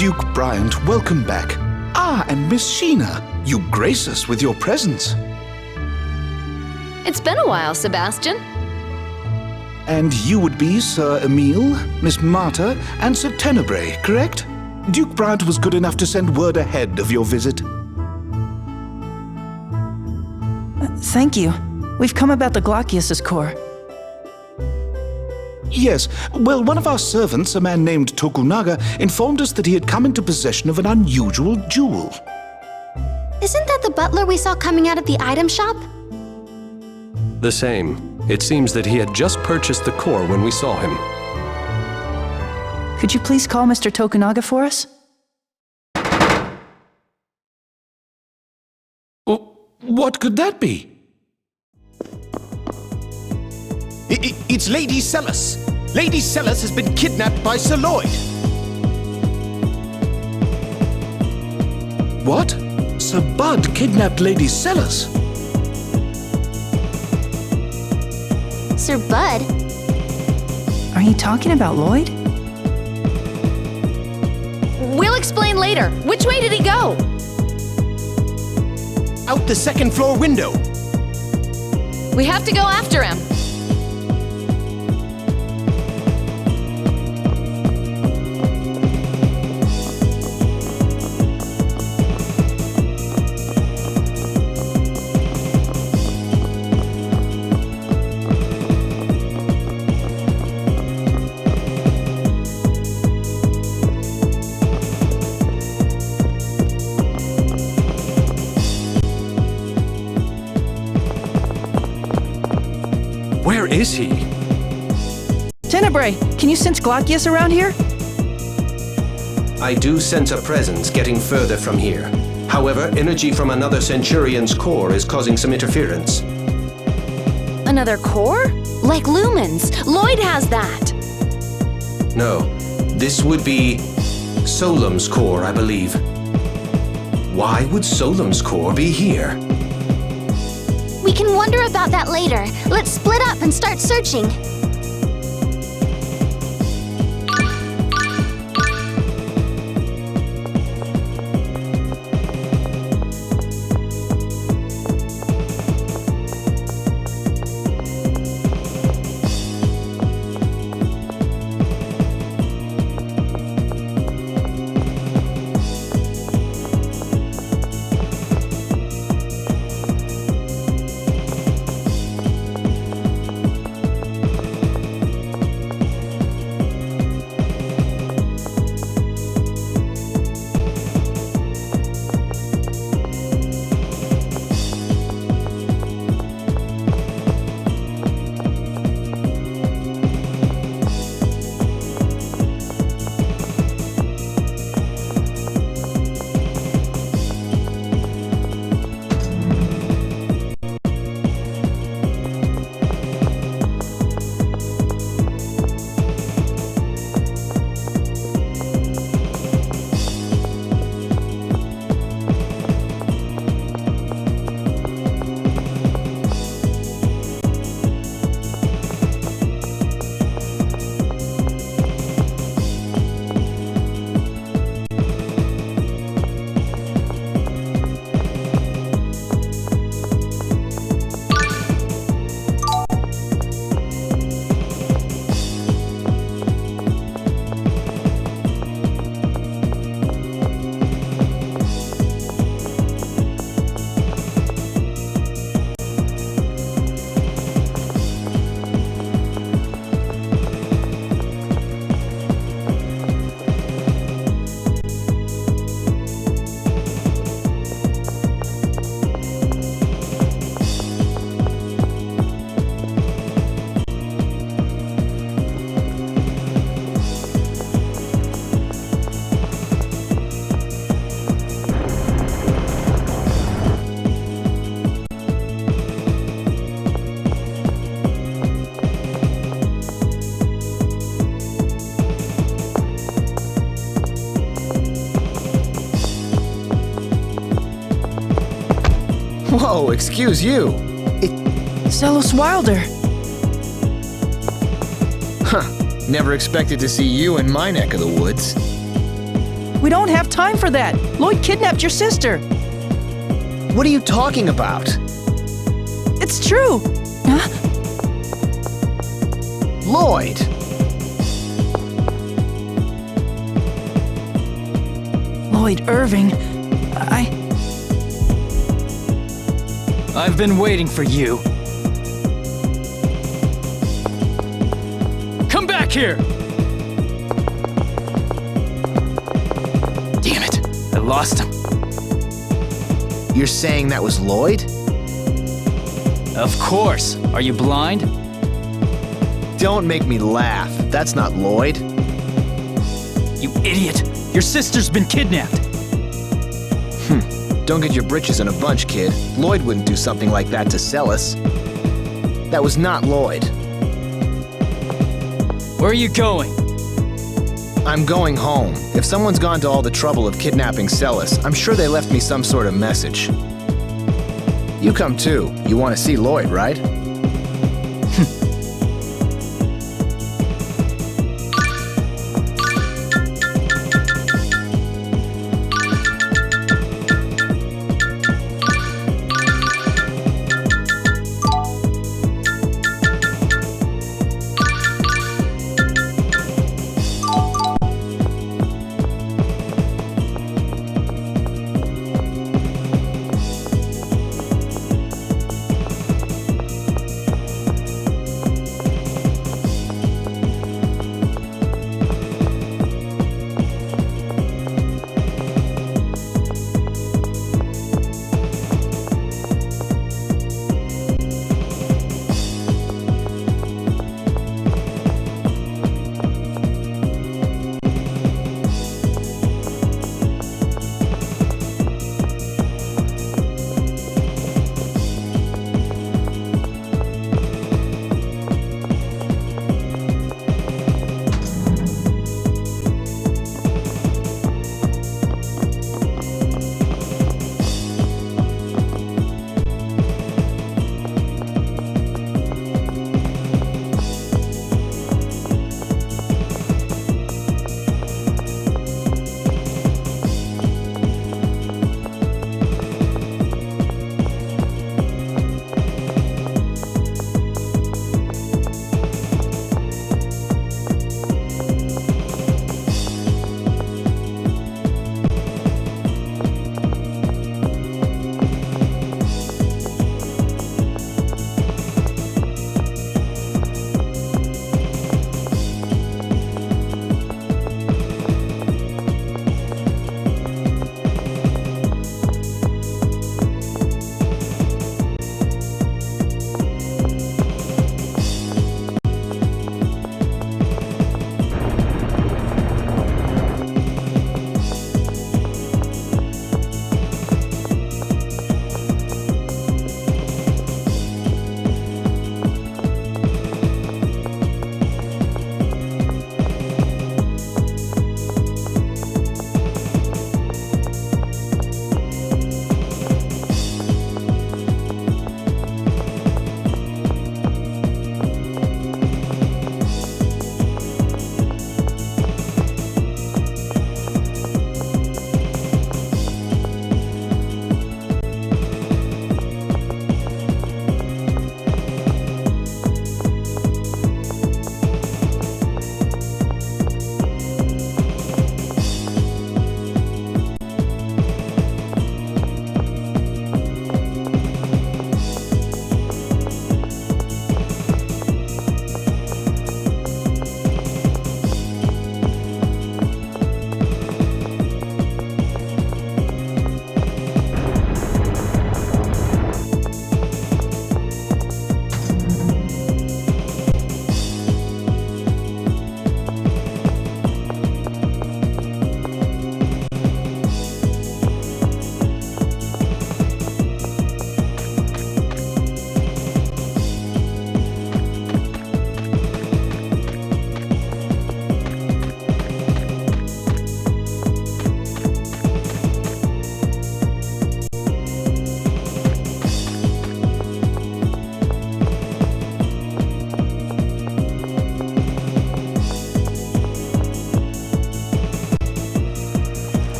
Duke Bryant, welcome back. Ah, and Miss Sheena, you grace us with your presence. It's been a while, Sebastian. And you would be Sir Emile, Miss Marta, and Sir Tenebrae, correct? Duke Bryant was good enough to send word ahead of your visit. Thank you. We've come about the Glaucius' core. Yes, well, one of our servants, a man named Tokunaga, informed us that he had come into possession of an unusual jewel. Isn't that the butler we saw coming out of the item shop? The same. It seems that he had just purchased the core when we saw him. Could you please call Mr. Tokunaga for us? What could that be? It's Lady SELES. Lady SELES has been kidnapped by Sir LLOYD. What? Sir Bud kidnapped Lady SELES? Sir Bud? Are you talking about Lloyd? We'll explain later. Which way did he go? Out the second floor window. We have to go after him. Where is he? Tenebrae, can you sense Glaucius around here? I do sense a presence getting further from here. However, energy from another Centurion's core is causing some interference. Another core? Like lumens. LLOYD has that. No, this would be Solemn's core, I believe. Why would Solemn's core be here? We can wonder about that later. Let's split up and start searching. Whoa, excuse you. Zealous Wilder. Huh. Never expected to see you in my neck of the woods. We don't have time for that. Lloyd kidnapped your sister. What are you talking about? It's true. Huh? Lloyd! Lloyd Irving. I've been waiting for you. Come back here! Damn it, I lost him. You're saying that was Lloyd? Of course. Are you blind? Don't make me laugh. That's not Lloyd. You idiot! Your sister's been kidnapped. Don't get your britches in a bunch, kid. Lloyd wouldn't do something like that to SELES. That was not Lloyd. Where are you going? I'm going home. If someone's gone to all the trouble of kidnapping SELES, I'm sure they left me some sort of message. You come too. You want to see Lloyd, right?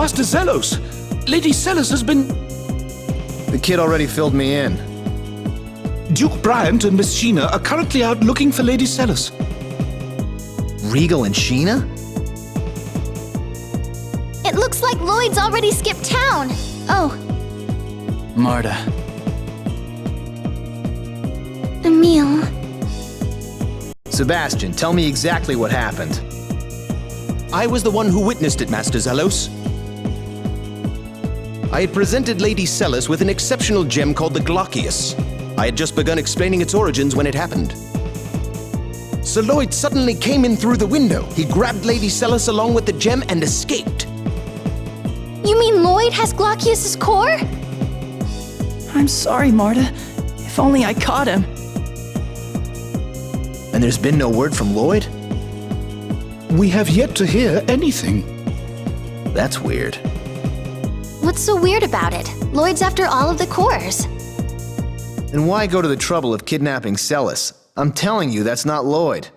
Master Zelos! Lady Seles has been... The kid already filled me in. Duke Bryant and Miss Sheena are currently out looking for Lady Seles. Regal and Sheena? It looks like Lloyd's already skipped town. Oh, Marta. Emil. Sebastian, tell me exactly what happened. I was the one who witnessed it, Master Zelos. I had presented Lady Seles with an exceptional gem called the Glockius. I had just begun explaining its origins when it happened. Sir Lloyd suddenly came in through the window. He grabbed Lady Seles along with the gem and escaped. You mean Lloyd has Glockius's core? I'm sorry, Marta. If only I caught him. And there's been no word from Lloyd? We have yet to hear anything. That's weird. What's so weird about it? Lloyd's after all of the cores. Then why go to the trouble of kidnapping Seles? I'm telling you, that's not Lloyd.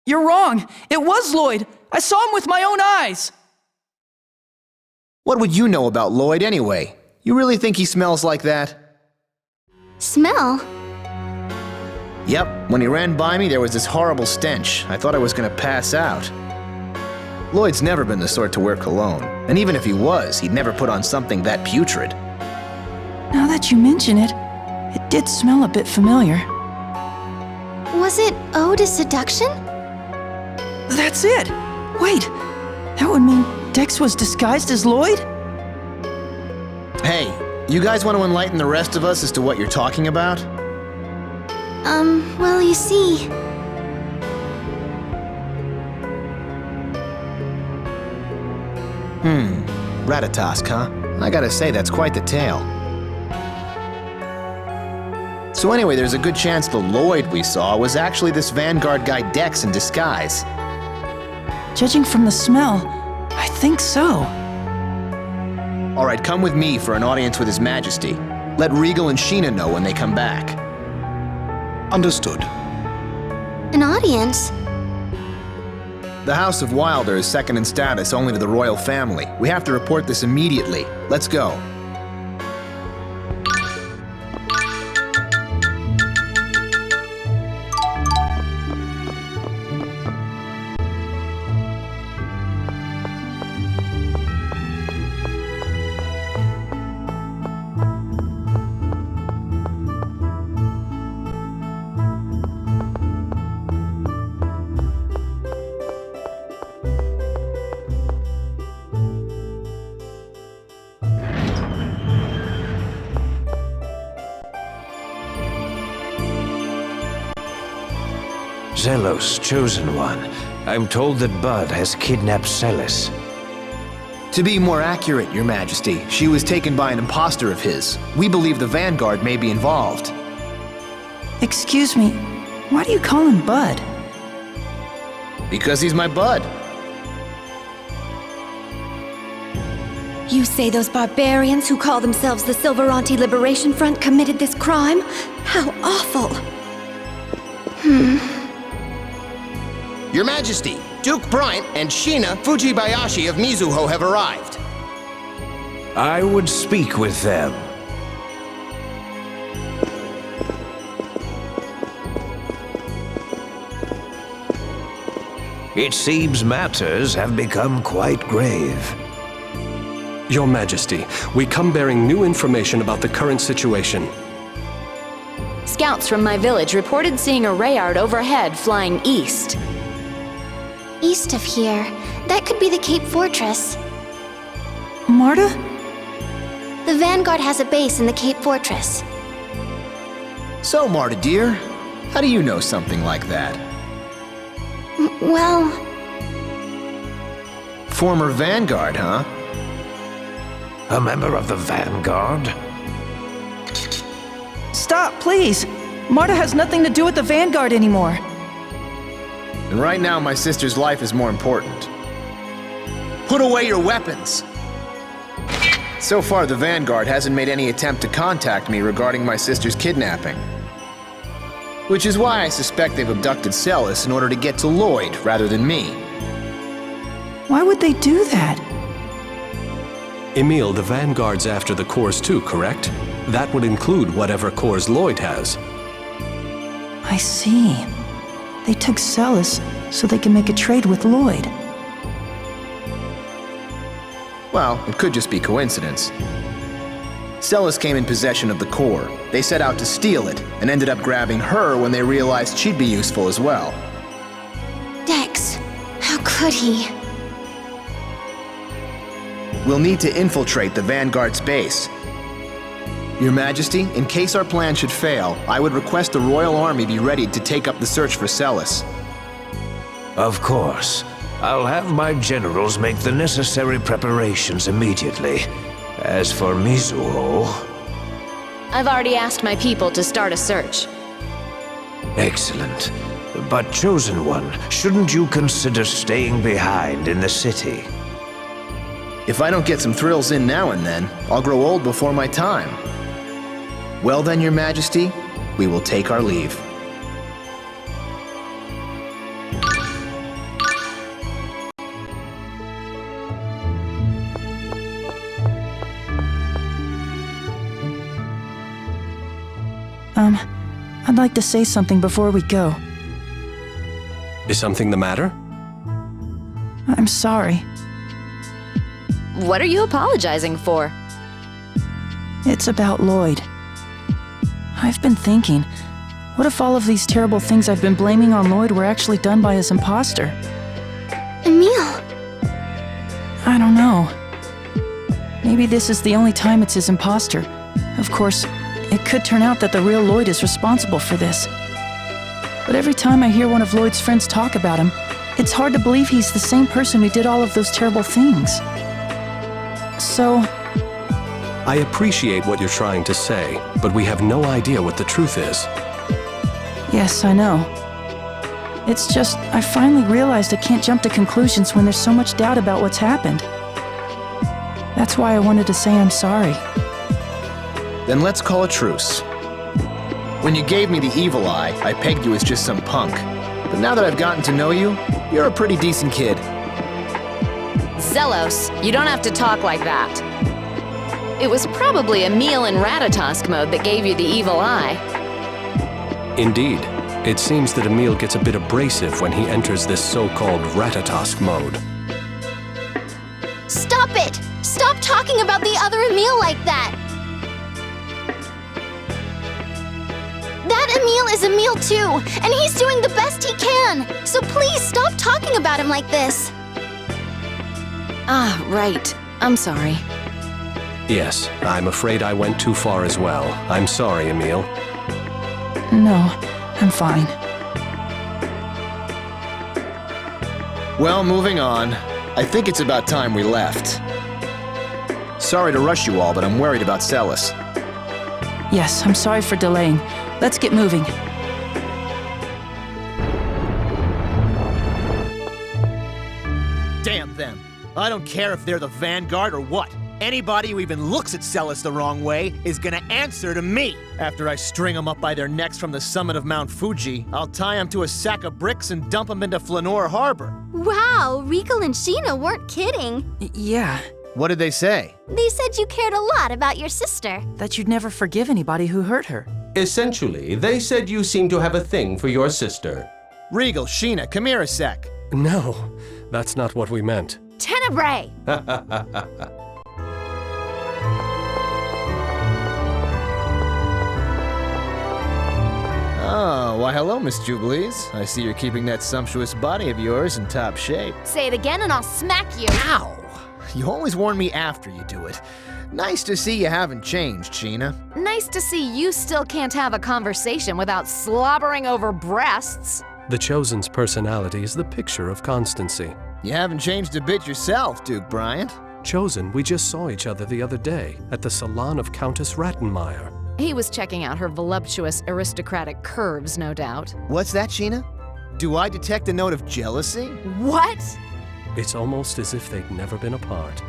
You're wrong. It was Lloyd. I saw him with my own eyes. What would you know about Lloyd anyway? You really think he smells like that? Smell? Yep, when he ran by me, there was this horrible stench. I thought I was gonna pass out. Lloyd's never been the sort to wear cologne, and even if he was, he'd never put on something that putrid. Now that you mention it, it did smell a bit familiar. Was it ode to seduction? That's it! Wait, that would mean Dex was disguised as Lloyd? Hey, you guys want to enlighten the rest of us as to what you're talking about? Well, you see... Ratatosk, huh? I gotta say, that's quite the tale. So anyway, there's a good chance the Lloyd we saw was actually this Vanguard guy Dex in disguise. Judging from the smell, I think so. Alright, come with me for an audience with His Majesty. Let Regal and Sheena know when they come back. Understood. An audience? The House of Wilder is second in status only to the royal family. We have to report this immediately. Let's go. Zelos, Chosen One. I'm told that Bud has kidnapped Seles. To be more accurate, Your Majesty, she was taken by an imposter of his. We believe the Vanguard may be involved. Excuse me, why do you call him Bud? Because he's my bud. You say those barbarians who call themselves the Silveranti Liberation Front committed this crime? How awful! Your Majesty, Duke Bryant and Sheena Fujibayashi of Mizuho have arrived. I would speak with them. It seems matters have become quite grave. Your Majesty, we come bearing new information about the current situation. Scouts from my village reported seeing a Rayard overhead flying east. East of here. That could be the Cape Fortress. Marta? The Vanguard has a base in the Cape Fortress. So, Marta dear, how do you know something like that? Well... Former Vanguard, huh? A member of the Vanguard? Stop, please! Marta has nothing to do with the Vanguard anymore. And right now, my sister's life is more important. Put away your weapons! So far, the Vanguard hasn't made any attempt to contact me regarding my sister's kidnapping. Which is why I suspect they've abducted Seles in order to get to Lloyd rather than me. Why would they do that? Emil, the Vanguard's after the cores too, correct? That would include whatever cores LLOYD has. I see. They took SELES so they can make a trade with LLOYD. Well, it could just be coincidence. SELES came in possession of the core. They set out to steal it, and ended up grabbing her when they realized she'd be useful as well. Dex, how could he? We'll need to infiltrate the Vanguard's base. Your Majesty, in case our plan should fail, I would request the Royal Army be ready to take up the search for SELES. Of course. I'll have my generals make the necessary preparations immediately. As for Mizuho... I've already asked my people to start a search. Excellent. But Chosen One, shouldn't you consider staying behind in the city? If I don't get some thrills in now and then, I'll grow old before my time. Well then, Your Majesty, we will take our leave. I'd like to say something before we go. Is something the matter? I'm sorry. What are you apologizing for? It's about LLOYD. I've been thinking, what if all of these terrible things I've been blaming on LLOYD were actually done by his imposter? Emil! I don't know. Maybe this is the only time it's his imposter. Of course, it could turn out that the real LLOYD is responsible for this. But every time I hear one of LLOYD's friends talk about him, it's hard to believe he's the same person who did all of those terrible things. So... I appreciate what you're trying to say, but we have no idea what the truth is. Yes, I know. It's just, I finally realized I can't jump to conclusions when there's so much doubt about what's happened. That's why I wanted to say I'm sorry. Then let's call a truce. When you gave me the evil eye, I pegged you as just some punk. But now that I've gotten to know you, you're a pretty decent kid. Zelos, you don't have to talk like that. It was probably Emil in Ratatosk mode that gave you the evil eye. Indeed. It seems that Emil gets a bit abrasive when he enters this so-called Ratatosk mode. Stop it! Stop talking about the other Emil like that! That Emil is Emil too, and he's doing the best he can! So please stop talking about him like this! Ah, right. I'm sorry. Yes, I'm afraid I went too far as well. I'm sorry, Emil. No, I'm fine. Well, moving on. I think it's about time we left. Sorry to rush you all, but I'm worried about SELES. Yes, I'm sorry for delaying. Let's get moving. Damn them. I don't care if they're the Vanguard or what. Anybody who even looks at SELES the wrong way is gonna answer to me. After I string them up by their necks from the summit of Mount Fuji, I'll tie them to a sack of bricks and dump them into Flanor Harbor. Wow, Rico and Sheena weren't kidding. Yeah, What did they say? They said you cared a lot about your sister. that you'd never forgive anybody who hurt her. Essentially, they said you seem to have a thing for your sister. Regal, Sheena, come here a sec. No, that's not what we meant. Tenebrae! Oh, why hello, Miss Jubilees. I see you're keeping that sumptuous body of yours in top shape. Say it again and I'll smack you. Ow! You always warn me after you do it. Nice to see you haven't changed, Sheena. Nice to see you still can't have a conversation without slobbering over breasts. The Chosen's personality is the picture of constancy. You haven't changed a bit yourself, Duke Bryant. Chosen, we just saw each other the other day at the salon of Countess Rattenmeyer. He was checking out her voluptuous aristocratic curves, no doubt. What's that, Sheena? Do I detect a note of jealousy? What? It's almost as if they'd never been apart.